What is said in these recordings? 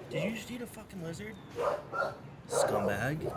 Did you just eat a fucking lizard? Scumbag.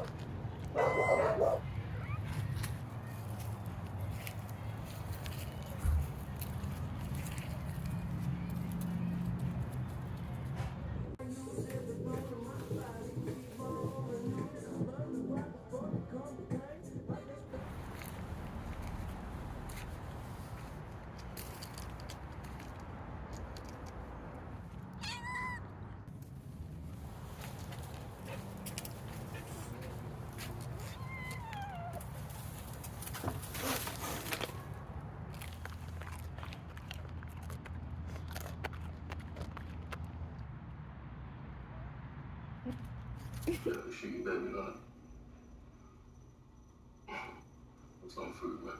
Yeah, shit, you bet me on it. What's on food, man?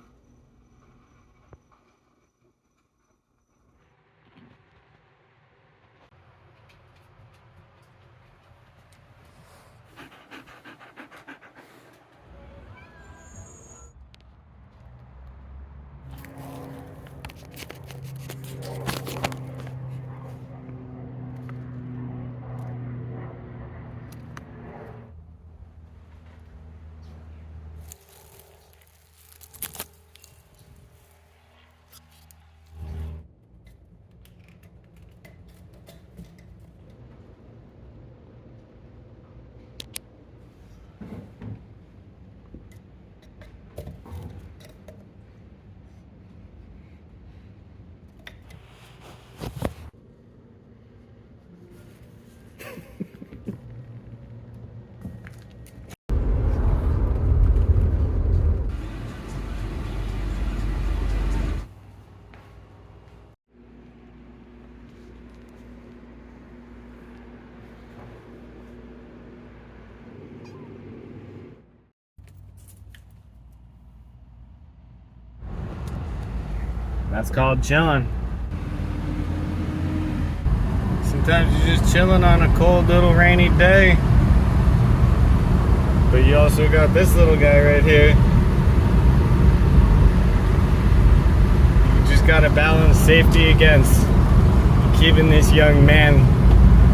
That's called chilling. Sometimes you're just chilling on a cold little rainy day. But you also got this little guy right here. You just gotta balance safety against keeping this young man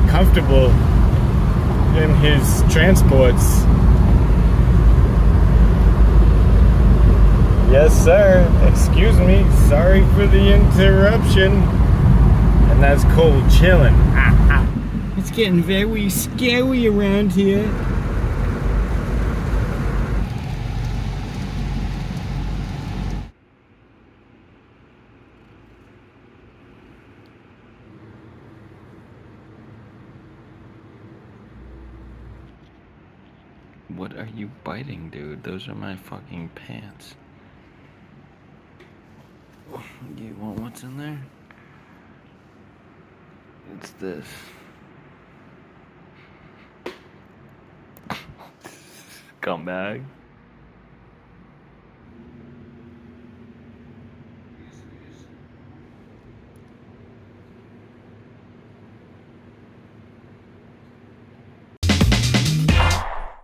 comfortable in his transports. Yes, sir. Excuse me. Sorry for the interruption. And that's cold chilling. It's getting very scary around here. What are you biting, dude? Those are my fucking pants. You want what's in there? It's this. Scumbag.